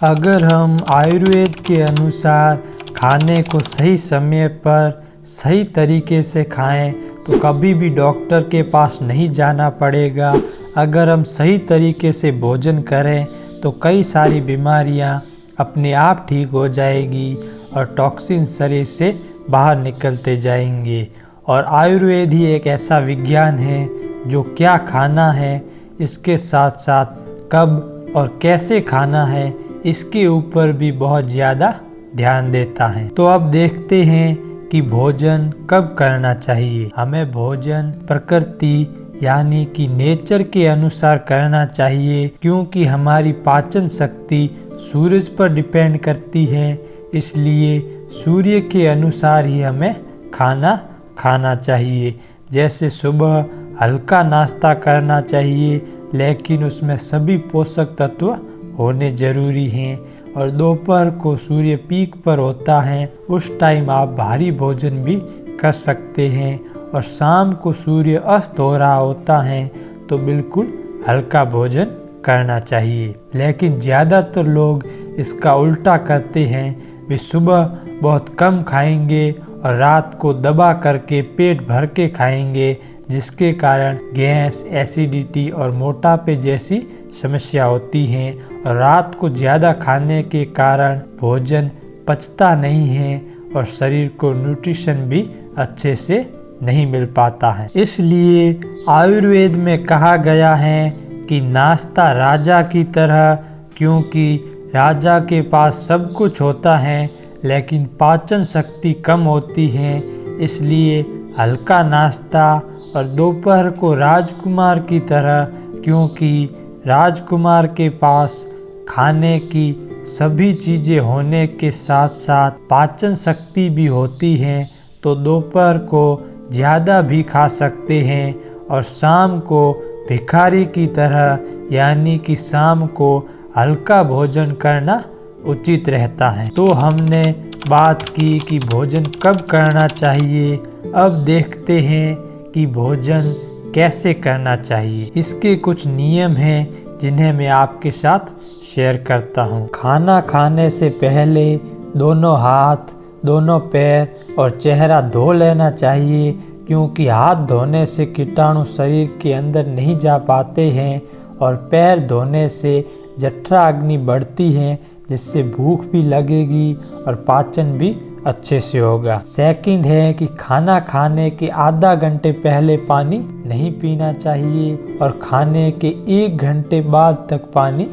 अगर हम आयुर्वेद के अनुसार खाने को सही समय पर सही तरीके से खाएं तो कभी भी डॉक्टर के पास नहीं जाना पड़ेगा। अगर हम सही तरीके से भोजन करें तो कई सारी बीमारियां अपने आप ठीक हो जाएगी और टॉक्सिन शरीर से बाहर निकलते जाएंगे। और आयुर्वेद ही एक ऐसा विज्ञान है जो क्या खाना है, इसके साथ साथ कब और कैसे खाना है, इसके ऊपर भी बहुत ज़्यादा ध्यान देता है। तो अब देखते हैं कि भोजन कब करना चाहिए। हमें भोजन प्रकृति यानी कि नेचर के अनुसार करना चाहिए, क्योंकि हमारी पाचन शक्ति सूरज पर डिपेंड करती है। इसलिए सूर्य के अनुसार ही हमें खाना चाहिए। जैसे सुबह हल्का नाश्ता करना चाहिए, लेकिन उसमें सभी पोषक तत्व होने ज़रूरी हैं। और दोपहर को सूर्य पीक पर होता है, उस टाइम आप भारी भोजन भी कर सकते हैं। और शाम को सूर्य अस्त हो रहा होता है तो बिल्कुल हल्का भोजन करना चाहिए। लेकिन ज़्यादातर लोग इसका उल्टा करते हैं, वे सुबह बहुत कम खाएंगे और रात को दबा करके पेट भर के खाएंगे, जिसके कारण गैस, एसिडिटी और मोटापे जैसी समस्या होती हैं। और रात को ज़्यादा खाने के कारण भोजन पचता नहीं है और शरीर को न्यूट्रिशन भी अच्छे से नहीं मिल पाता है। इसलिए आयुर्वेद में कहा गया है कि नाश्ता राजा की तरह, क्योंकि राजा के पास सब कुछ होता है लेकिन पाचन शक्ति कम होती है। इसलिए हल्का नाश्ता, और दोपहर को राजकुमार की तरह, क्योंकि राजकुमार के पास खाने की सभी चीज़ें होने के साथ साथ पाचन शक्ति भी होती है, तो दोपहर को ज़्यादा भी खा सकते हैं। और शाम को भिखारी की तरह, यानी कि शाम को हल्का भोजन करना उचित रहता है। तो हमने बात की कि भोजन कब करना चाहिए। अब देखते हैं कि भोजन कैसे करना चाहिए। इसके कुछ नियम हैं जिन्हें मैं आपके साथ शेयर करता हूँ। खाना खाने से पहले दोनों हाथ, दोनों पैर और चेहरा धो लेना चाहिए, क्योंकि हाथ धोने से कीटाणु शरीर के अंदर नहीं जा पाते हैं। और पैर धोने से जठरा अग्नि बढ़ती है, जिससे भूख भी लगेगी और पाचन भी अच्छे से होगा। सेकंड है कि खाना खाने के आधा घंटे पहले पानी नहीं पीना चाहिए और खाने के 1 घंटे बाद तक पानी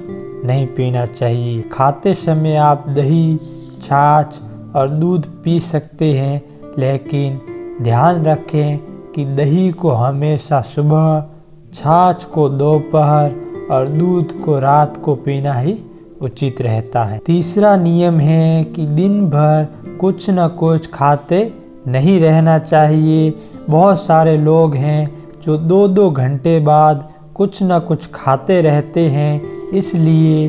नहीं पीना चाहिए। खाते समय आप दही, छाछ और दूध पी सकते हैं, लेकिन ध्यान रखें कि दही को हमेशा सुबह, छाछ को दोपहर और दूध को रात को पीना ही उचित रहता है। तीसरा नियम है कि दिन भर कुछ न कुछ खाते नहीं रहना चाहिए। बहुत सारे लोग हैं जो 2-2 घंटे बाद कुछ न कुछ खाते रहते हैं। इसलिए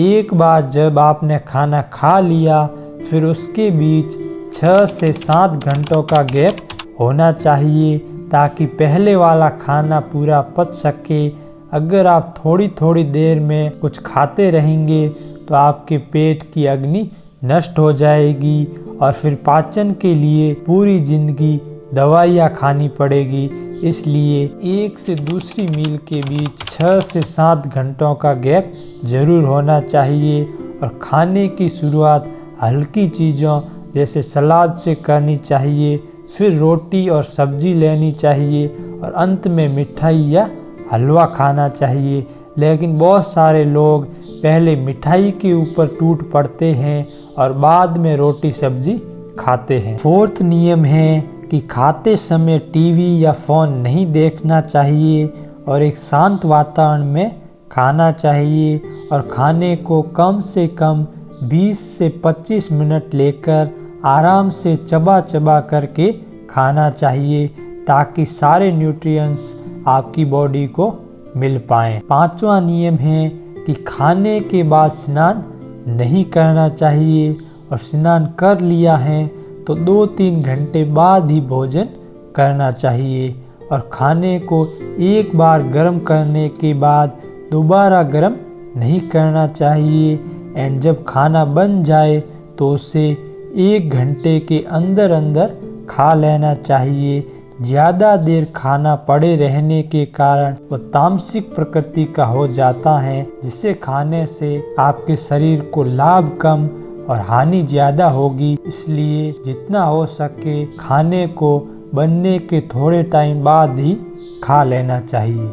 एक बार जब आपने खाना खा लिया, फिर उसके बीच 6 से 7 घंटों का गैप होना चाहिए, ताकि पहले वाला खाना पूरा पच सके। अगर आप थोड़ी थोड़ी देर में कुछ खाते रहेंगे तो आपके पेट की अग्नि नष्ट हो जाएगी और फिर पाचन के लिए पूरी जिंदगी दवाइयाँ खानी पड़ेगी। इसलिए एक से दूसरी मील के बीच 6 से 7 घंटों का गैप जरूर होना चाहिए। और खाने की शुरुआत हल्की चीज़ों जैसे सलाद से करनी चाहिए, फिर रोटी और सब्जी लेनी चाहिए और अंत में मिठाई या हलवा खाना चाहिए। लेकिन बहुत सारे लोग पहले मिठाई के ऊपर टूट पड़ते हैं और बाद में रोटी सब्जी खाते हैं। फोर्थ नियम है कि खाते समय टीवी या फ़ोन नहीं देखना चाहिए और एक शांत वातावरण में खाना चाहिए। और खाने को कम से कम 20 से 25 मिनट लेकर आराम से चबा चबा करके खाना चाहिए, ताकि सारे न्यूट्रिएंट्स आपकी बॉडी को मिल पाएँ। 5वां नियम है कि खाने के बाद स्नान नहीं करना चाहिए, और स्नान कर लिया है तो 2-3 घंटे बाद ही भोजन करना चाहिए। और खाने को एक बार गर्म करने के बाद दोबारा गर्म नहीं करना चाहिए। एंड जब खाना बन जाए तो उसे 1 घंटे के अंदर अंदर खा लेना चाहिए। ज़्यादा देर खाना पड़े रहने के कारण वो तामसिक प्रकृति का हो जाता है, जिसे खाने से आपके शरीर को लाभ कम और हानि ज़्यादा होगी। इसलिए जितना हो सके खाने को बनने के थोड़े टाइम बाद ही खा लेना चाहिए।